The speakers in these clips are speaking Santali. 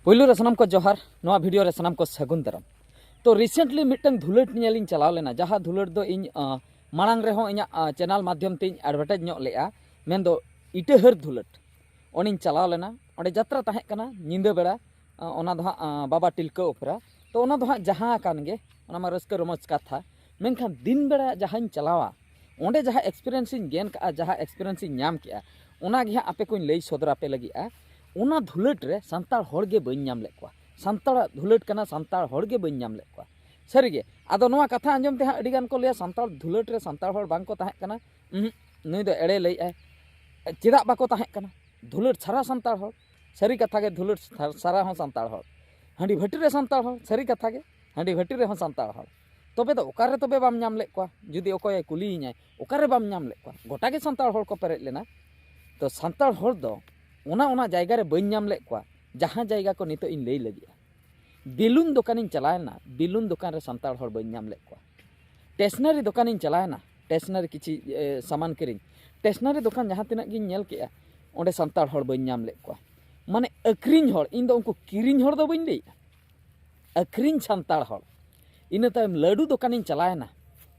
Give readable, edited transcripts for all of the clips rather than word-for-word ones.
पहिलो रे सनाम को जोहार नवा वीडियो रे सनाम को सगुन दाराम। तो रिसेंटली मिटन धुलट नेलिंग चलाव लेना जहाँ धुलट दो इन मांग रे हो इना चैनल माध्यम ते एडवर्टाइज ᱧᱚᱜ लेआ मेन दो इटाहर धुलट ओनिन चलाव लेना ओंडे यात्रा ताहे कना निंदा बेड़ा ओना दो हां बाबा टिलका ओपरा तो ओना दो हां जहाँ कान गे ओना मा रस्का रमज कथा मेनखान दिन बेड़ा जहाँ चलावा ओंडे जहाँ एक्सपीरियंस इन गेन का जहाँ एक्सपीरियंस इन नाम के ओना गे आपे को लई सदरा पे लगिया ओना धुलट रे संताल होड़ गे बइन नाम लेकवा संताल धुलट कना संताल होड़ गे बइन नाम लेकवा सरीगे आदो नोआ कथा आंजम ते अडी गान को लिया संताल धुलट रे संताल होड़ बांग को ताहे कना नुई दो एड़े लई आय चेदा बाको ताहे कना धुलट सारा संताल होड़ सरी कथा गे धुलट सारा हो संताल होड़ हांडी भट्टी रे संताल होड़ सरी कथा गे हांडी भट्टी रे हो संताल होड़ तबे दो ओकारे तबे बाम नाम लेकवा जुदी ओकोय कुलीኛय ओकारे बाम नाम लेकवा गोटा गे संताल होड़ को पेरेज लेना तो संताल होड़ दो ओना जायगा रे बइन नाम लेकवा जहाँ जायगा को नितो इन लई लगिया बेलून दुकान इन चलायना बेलून दुकान रे संताल होड़ बइन नाम लेकवा स्टेशनरी दुकान इन चलायना स्टेशनरी किछि सामान किरिंग स्टेशनरी दुकान जहाँ तिना गिन नेल केया ओंडे संताल होड़ बइन नाम लेकवा माने अक्रिन होड़ इन दो उनको किरिन होड़ दो बइन लेया अक्रिन संताल होड़ इन तायम लड्डू दुकान इन चलायना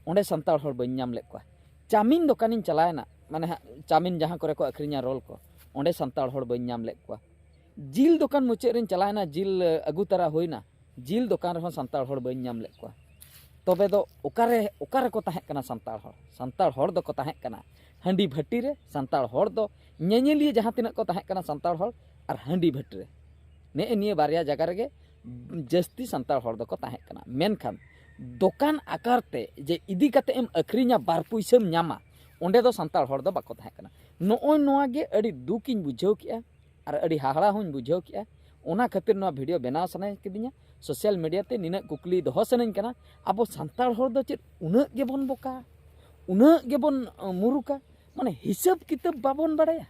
ओंडे संताल होड़ बइन नाम लेकवा चाउमिन दुकान इन चलायना माने चाउमिन जहाँ करे को अक्रिना रोल को ओंडे संताल होड़ बइन नाम लेकवा जिल दुकान मुचाद रिन चलायना जिल अगु तरा होइना जिल दुकान रे संताल होड़ बइन नाम लेकवा तबे दो ओकारे को ताहे कना संताल होड़ दो को ताहे कना हांडी भट्टी रे संताल होड़ दो ñeñeliye जहाँ तिना को ताहे कना संताल होड़ और हांडी भट्टी रे ने निये बारिया जगह रे जस्ती संताल होड़ दो को ताहे कना मेनखान दुकान आकार ते जे इदी कते एम अखरिना बार पुइसम ᱧामा ओंडे दो संताल होड़ दो बाको ताहे कना नोय नोआ गे अड़ी दुख इन बुझाव किया और अड़ी हाहड़ा हों बुझाव किया ओना खातिर नोआ वीडियो बनाव सनाय किदिया सोशल मीडिया ते निना कुकली दोहो सनाኝ कना अब संताल होड़ दो चेत उना गेबन बोका उना गेबन मुरुका माने हिसाब किताब बाबन बाड़ाया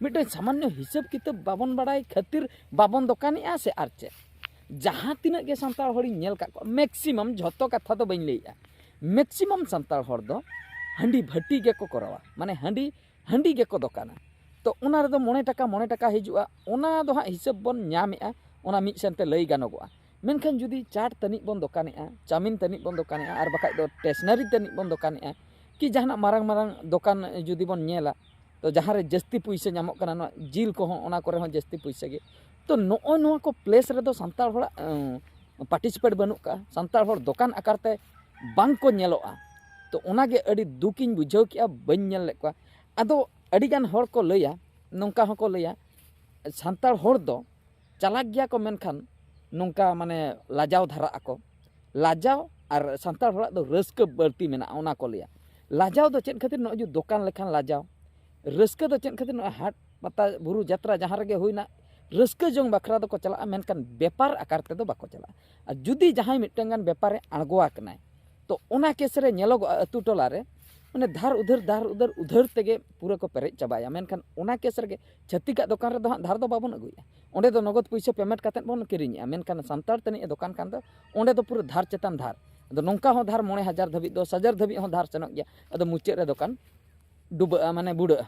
मिटे सामान्य हिसाब किताब बाबन बाड़ाय खातिर बाबन दुकानिया से आर चे जहाँ तिना गे संताल होड़ी नेल का मैक्सिमम झतो कथा तो बइन लैया मैक्सिमम संताल होड़ दो हांडी भट्टी गे को करावा माने हांडी गे को दुकाना तो ओना रे दो 10 टाका हिजुआ ओना दो हां हिसाब बन ᱧामेआ ओना मिद सेनते लई गानोगोआ मेनखान जुदी चाट तनिक बन दुकानेआ चाउमिन तनिक बन दुकानेआ आर बाकाय दो स्टेशनरी तनिक बन दुकानेआ कि जहाना मारंग मारंग दुकान जुदी बन नेला तो जहाँ रे जस्ती पैसा ᱧामोग कना नो जिल को हो ओना करे हो जस्ती पैसा गे तो नोय नोआ को प्लेस रे दो संताल होड़ा पार्टिसिपेट बनुक का संताल होड़ दुकान आकारते बांग को नेलोआ तो ओना गे अड़ी दुकिन बुझाव किया बइन नेल लेकवा आदो अड़ी गान होड़ को लैया नोंका हको लैया संताल होड़ दो चालाक गया को मेनखान नोंका माने लाजाव धारा आको लाजाव और संताल होड़ा दो रस्का बर्ती मेना ओना को लैया लाजाव दो चेन खातिर नो जो दुकान लेखान लाजाव रस्का दो चेन खातिर नो हाट पता बुरु यात्रा जहाँ रे होइना रस्का जोंग बखरा दो को चला मेनखान व्यापार आकार ते दो बाको चला और जुदी जहाँ मिटंगान व्यापारे अणगोआ कनाय तो ओना केस रे नेलोग अतु टोला रे माने धार उधर तेगे पूरा को पेरेज चाबाया मेनखान ओना केस रे छत्तीका दुकान रे दो धार दो बाबन अगुया ओंडे दो नगद पैसा पेमेंट कातेन बोन किरिña मेनखान संतार तनी दुकान कान दो ओंडे दो पूरा धार चेतान धार अदो नोंका हो धार 9000 धबी 10000 धबी हो धार सेनोग गया अदो मुचाद रे दुकान डुबा माने बुड़ा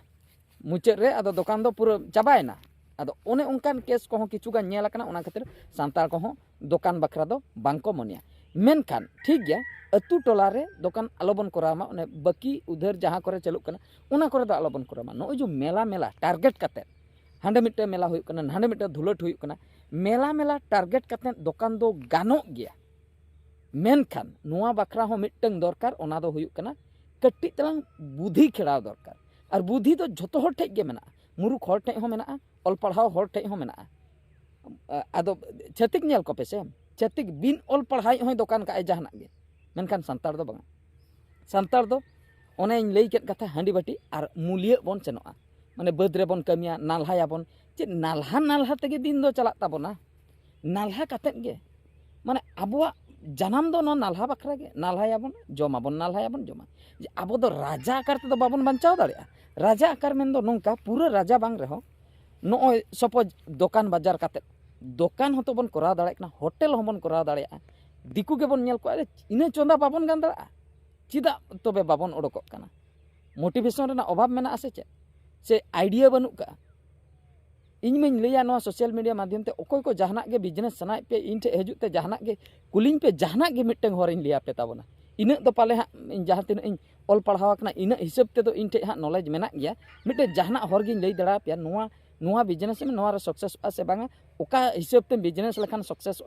मुचाद रे अदो दुकान दो पूरा चाबायना अदो ओने उनकान केस को हो किचुगा नेल कना ओना खातिर संताल को हो दुकान बखरा दो बांको मनिया मेनखान ठीक गया अतु टोला रे दुकान आलोबन करामा ओने बाकी उधर जहाँ करे चलुक कना ओना करे दो आलोबन करामा नो जो मेला टारगेट काते हांडे मिटे मेला हुई कना हांडे मिटे धुलट हुई कना मेला टारगेट काते दुकान दो गानो गया मेनखान नोआ बखरा हो मिटंग दरकार ओना दो हुई कना कट्टी तलांग बुद्धि खेड़ाव दरकार और बुद्धि दो झतो हर ठेक गे मेना मुरुख हर ठेक हो मेना ऑल पढ़ाव हर ठेक हो मेना आदो छतिक नेल को पेसे छतिक बिन ऑल पढ़ाई हो दुकान का जहाना गे मेनखान संतार दो बंगा संतार दो ओने लई केत कथा हांडी बाटी और मूल्य बन सेनोआ माने बद रे बन कमिया नालहाया बन चे नालहा तेगे दिन दो चला ताबोना नालहा कातेत गे माने आबोआ जनाम दो नो नालहा बखरा गे नालहाया बन जमा जमा जे आबो दो राजा आकार ते दो बाबन बांचाव दाड़िया राजा आकार मेन दो नोंका पूरा राजा बांग रहो नोय सपोज दुकान बाजार कातेत दुकान होतो बन कराव दाड़े कना होटल होबन कराव दाड़िया दिकु के बन नेल को अरे इने चोंदा बाबन गान दाड़ा चिदा तबे बाबन ओडोक कना मोटिवेशन रेना अभाव मेना आसे चे से आइडिया बनुक का इन में लैया नवा सोशल मीडिया माध्यम ते अकोय को जहाना के बिजनेस सनाय पे इन ठे हजु ते जहाना के कुलिंग पे जहाना के मिटटें हरिन लिया पे ताबोना इन दो पाले हाँ जहाँ तीन इन ऑल पढ़ावना इन हिसाब ते इन ठे हाँ नॉलेज मेना गया मिटटे जहाना हर गिन लई दड़ा पे नुआ बिजनेस में नुआ सक्सेस से बांगा ओका हिसाब ते बिजनेस लेखान सक्सेस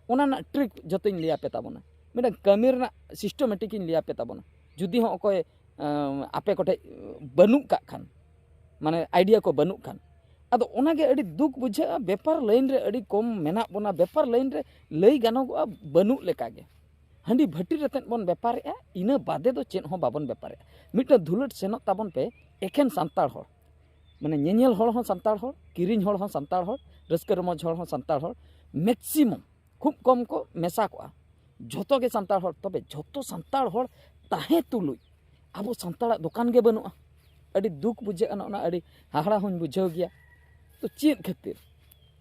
ओना ना ट्रिक जतो इन लिया पे ताबोना मिटटे कमी रना सिस्टमेटिक इन लिया पे ताबोना जुदी हो अकोय आपे कोठे बनुक का खान माने आइडिया को बनुक खान अदो ओनागे अड़ी दुख बुझा बेपार लाइन रे अड़ी कम मेना बोना बेपार लाइन रे लई गानोगआ बनुक लेकागे हांडी भट्टी रतेन बन बेपारे इना बादे दो चेन हो बाबन बेपारे मिटा धुलट सेनोक ताबन पे एखेन सांताड़ हर माने नेनेल हर हो सांताड़ हर किरिन हर हो सांताड़ हर रस्कर रमज हर हो सांताड़ हर मैक्सिमम खूब कम को मेसा को झोतो के सांताड़ हर तबे झोतो सांताड़ हर ताहे तुलुई आबो सांताड़ दुकान के बनुआ अड़ी दुख बुझे ना अड़ी हाहड़ा हों बुझाव गया तो चेक खातिर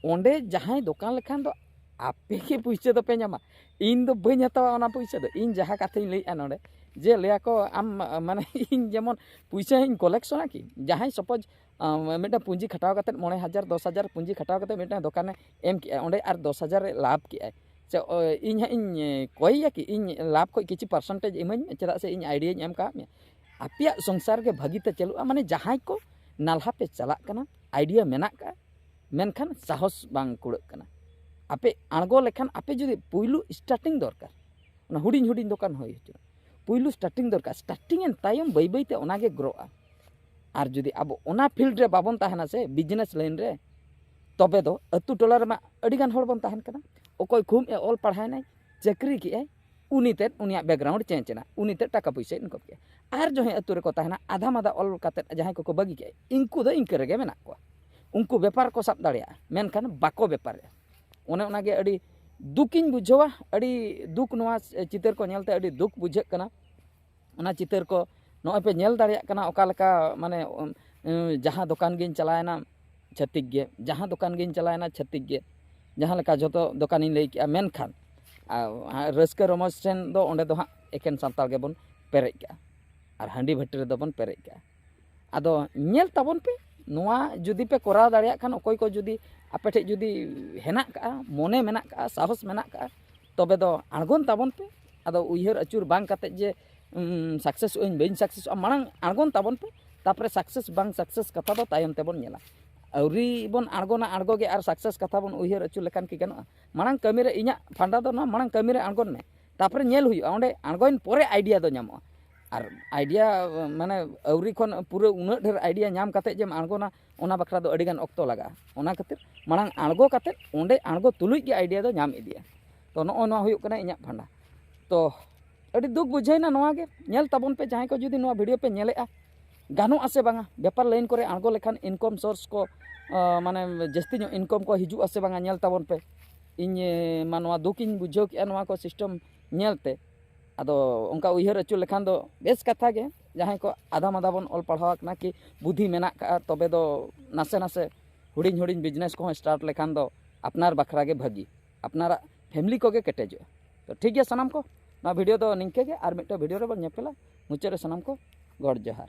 ओंडे जहां दुकान लेखान दो आपे के पैसा दो पे नामा इन दो बई हतावा ओना पैसा दो इन जहां कथा लैया नोडे जे लैया को आम माने इन जेमन पैसा इन कलेक्शन की जहां सपोज मिटा पूंजी खटाव कते 9,000 10,000 पूंजी खटाव कते मिटा दुकान एम के ओंडे आर 10,000 लाभ के से इन इन कोई कि इन लाभ को किछि परसेंटेज इमन चदा से इन आइडिया एम का आपिया संसार के भागीते चलुआ माने जहां को नालहा पे चला कना आइडिया मेना का मेनखान साहस बांग कुड़क कना आपे आड़गो लेखान आपे जुदी पुइलू स्टार्टिंग दरकार ओना हुडिंग हुडिंग दुकान होय पुइलू स्टार्टिंग दरकार स्टार्टिंग एन तायम बई बई ते ओनागे ग्रोआ आर जुदी अब ओना फील्ड रे बाबन ताहना से बिजनेस लाइन रे तबे दो अतु टोला रे मा अडी गान होड़ बन ताहन कना ओकोय खुम ए ऑल पढ़ाय नाय चाकरी की उनीते उनिया बैकग्राउंड चेंज ना उनीते टाका पैसा इनकम के आर जो है अतु रे को ताहना आधा मादा ऑल काते जहां को बगी के इनको दो इनके रेगे मेना को उनको व्यापार को साब दाड़िया मेनखान बाको व्यापार ओने ओनागे अड़ी दुखिन बुझावा अड़ी दुख नोआ चितर को नेलते अड़ी दुख बुझे कना ओना चितर को नोय पे नेल दाड़िया कना ओका लका माने जहां दुकान गिन चलायना छतिक गे जहां दुकान गिन चलायना छतिक गे जहां लका जतो दुकान इन लई के मेनखान रस्का रमज सेन दो ओंडे दो हाँ एकेन सांताल गेबन पेरेज का और हांडी भट्टी रे दोबन पेरेज का आदो नेल ताबन पे नोआ जुदी पे कोराव दाड़िया खान अकोय को जुदी आपे ठे जुदी हेना का मोने मेना का साहस मेना का तबे दो आड़गोन ताबन पे आदो उयहर अचुर बांग काते जे सक्सेस ओइन बेन सक्सेस मांग आड़गोन ताबन पे तापरे सक्सेस बांग सक्सेस कथा दो तायम तेबन नेला अवरी बन आड़गोना आड़गो गे आर सक्सेस कथा बन उयहर अचुर लेखान की गनो मांग कमी रे इना फांडा दो ना मांग कमी रे आड़गोन में तापरे नेल हुई ओंडे आड़गोइन पोरे आइडिया दो नामो और आइडिया माने अवरी खन पूरा उना ढेर आइडिया नाम काते जेम आड़गोना ओना बखरा दो अडिगान ऑक्तो लगा ओना खातिर मांग आड़गो काते ओंडे आड़गो तुलुई के आइडिया दो नाम इदिया तो नो नो हुयुक कना इना फांडा तो अड़ी दुख बुझाइना नोआ गे नेल ताबन पे जहां को जुदी नोआ वीडियो पे नेलेआ गानो आसे बांगा व्यापार लाइन करे आड़गो लेखान इनकम सोर्स को माने जस्ती नो इनकम को हिजु आसे बांगा नेल ताबन पे इन मा नोआ दुख इन बुझाव के नोआ को सिस्टम नेलते आदो उनका उयहर अचु लेखान दो बेस कथा गे जहां को आधा मादा बन ऑल पढ़ावा कना कि बुद्धि मेना का तबे दो नासे नासे हुडिंग हुडिंग बिजनेस को स्टार्ट लेखान दो अपनार बखरा गे भागी अपनारा फैमिली को गे केटेजो तो ठीक है सनाम को ना वीडियो दो निंके गे आर मिटो वीडियो रे बन नेपेला मुचे रे सनाम को गॉड जोहार।